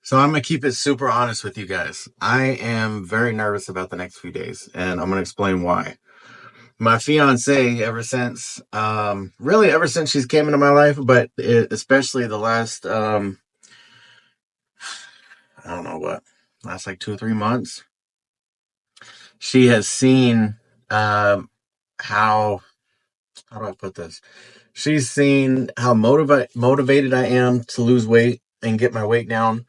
So I'm gonna keep it super honest with you guys. I am very nervous about the next few days, and I'm gonna explain why. My fiance, really ever since she's came into my life, but especially the last, I don't know what, last like 2 or 3 months, she has seen how do I put this? She's seen how motivated I am to lose weight and get my weight down.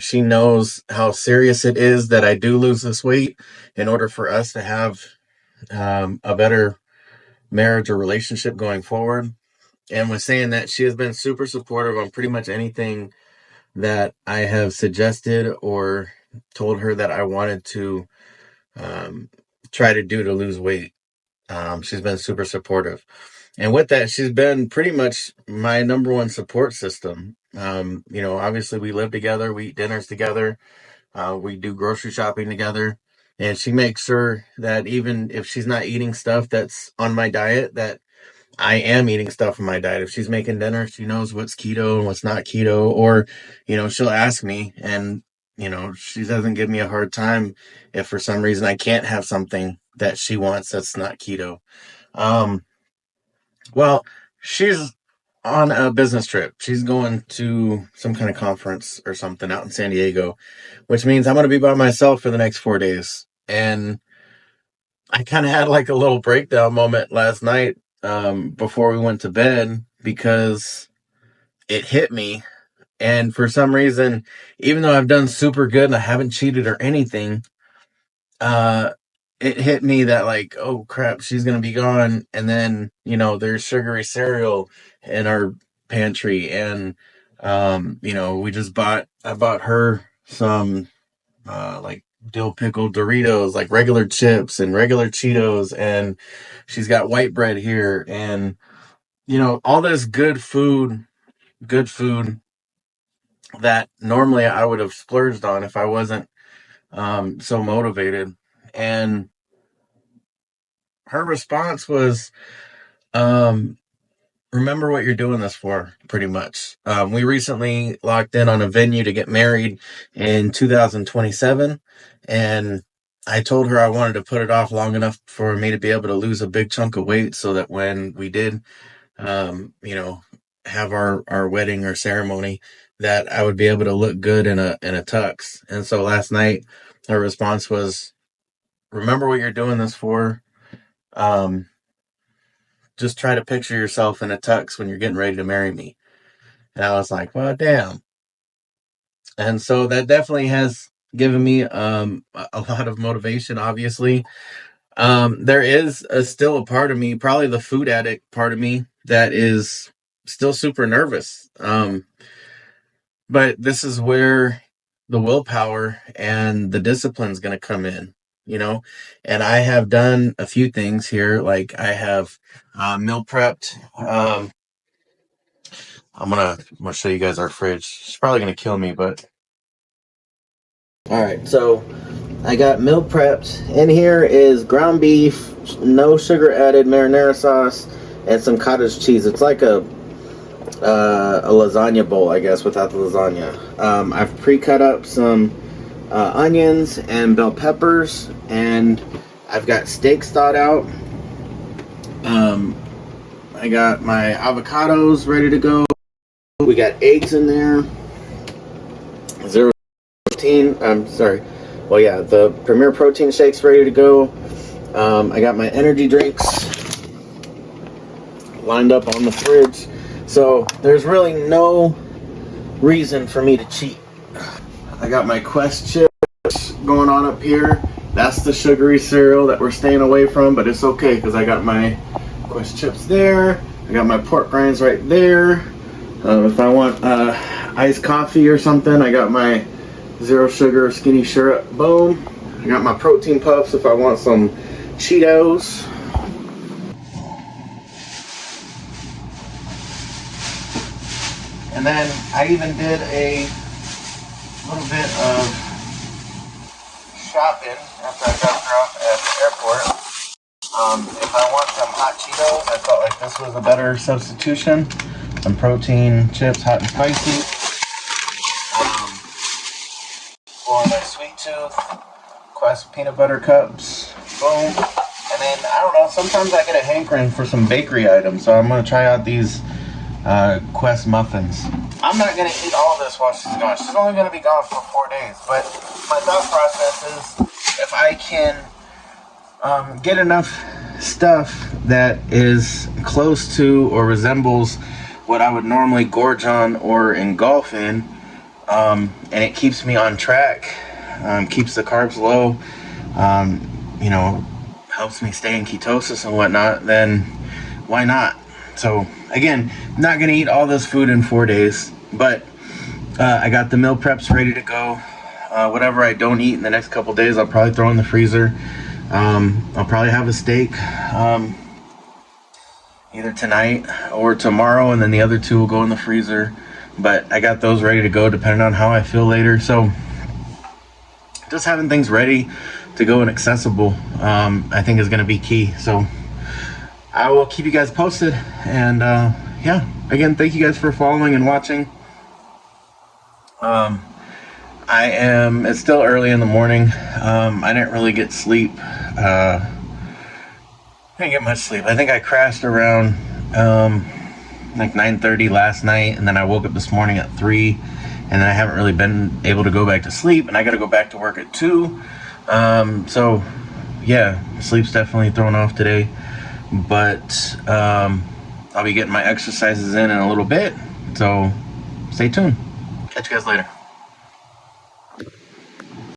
She knows how serious it is that I do lose this weight in order for us to have a better marriage or relationship going forward. And with saying that, she has been super supportive on pretty much anything that I have suggested or told her that I wanted to try to do to lose weight. She's been super supportive. And with that, she's been pretty much my number one support system. Obviously, we live together, we eat dinners together, we do grocery shopping together. And she makes sure that even if she's not eating stuff that's on my diet, that I am eating stuff on my diet. If she's making dinner, she knows what's keto and what's not keto. Or, she'll ask me, and, she doesn't give me a hard time if for some reason I can't have something that she wants that's not keto. Um, well, she's on a business trip. She's going to some kind of conference or something out in San Diego, which means I'm going to be by myself for the next 4 days. And I kind of had like a little breakdown moment last night before we went to bed because it hit me. And for some reason, even though I've done super good and I haven't cheated or anything, uh, it hit me that like, oh crap, she's gonna be gone, and then there's sugary cereal in our pantry, and I bought her some like dill pickle Doritos, like regular chips and regular Cheetos, and she's got white bread here, and all this good food that normally I would have splurged on if I wasn't so motivated. And her response was, um, remember what you're doing this for, pretty much. We recently locked in on a venue to get married in 2027, and I told her I wanted to put it off long enough for me to be able to lose a big chunk of weight so that when we did, um, you know, have our wedding or ceremony, that I would be able to look good in a tux. And so last night, her response was, remember what you're doing this for. Um, just try to picture yourself in a tux when you're getting ready to marry me. And I was like, well, damn. And so that definitely has given me a lot of motivation, obviously. There is still a part of me, probably the food addict part of me, that is still super nervous. But this is where the willpower and the discipline is going to come in, you know? And I have done a few things here. Like I have meal prepped. I'm gonna show you guys our fridge. She's probably gonna kill me, but all right. So I got meal prepped. In here is ground beef, no sugar added marinara sauce, and some cottage cheese. It's like a lasagna bowl, I guess, without the lasagna. I've pre-cut up some onions and bell peppers, and I've got steaks thawed out. I got my avocados ready to go. We got eggs in there. Zero protein. I'm sorry. Well, yeah, the Premier Protein shake's ready to go. I got my energy drinks lined up on the fridge. So there's really no reason for me to cheat. I got my Quest chips going on up here. That's the sugary cereal that we're staying away from, but it's okay because I got my Quest chips there. I got my pork rinds right there. If I want iced coffee or something, I got my zero sugar skinny syrup. Boom. I got my protein puffs if I want some Cheetos. And then I even did a little bit of shopping after I dropped her off at the airport. If I want some hot Cheetos, I felt like this was a better substitution. Some protein chips, hot and spicy. Sweet Tooth, Quest peanut butter cups, boom. And then, I don't know, sometimes I get a hankering for some bakery items, so I'm going to try out these Quest muffins. I'm not going to eat all of this while she's gone. She's only going to be gone for 4 days, but my thought process is if I can get enough stuff that is close to or resembles what I would normally gorge on or engulf in, and it keeps me on track, keeps the carbs low, you know, helps me stay in ketosis and whatnot, then why not? So again, not gonna eat all this food in 4 days, but I got the meal preps ready to go. Whatever I don't eat in the next couple days, I'll probably throw in the freezer. I'll probably have a steak either tonight or tomorrow, and then the other two will go in the freezer. But I got those ready to go depending on how I feel later. So just having things ready to go and accessible, I think is going to be key. So I will keep you guys posted. And yeah, again, thank you guys for following and watching. It's still early in the morning. I didn't really get sleep. I didn't get much sleep. I think I crashed around like 9:30 last night, and then I woke up this morning at 3, and then I haven't really been able to go back to sleep, and I got to go back to work at 2. So yeah, sleep's definitely thrown off today, but I'll be getting my exercises in a little bit, so stay tuned. Catch you guys later.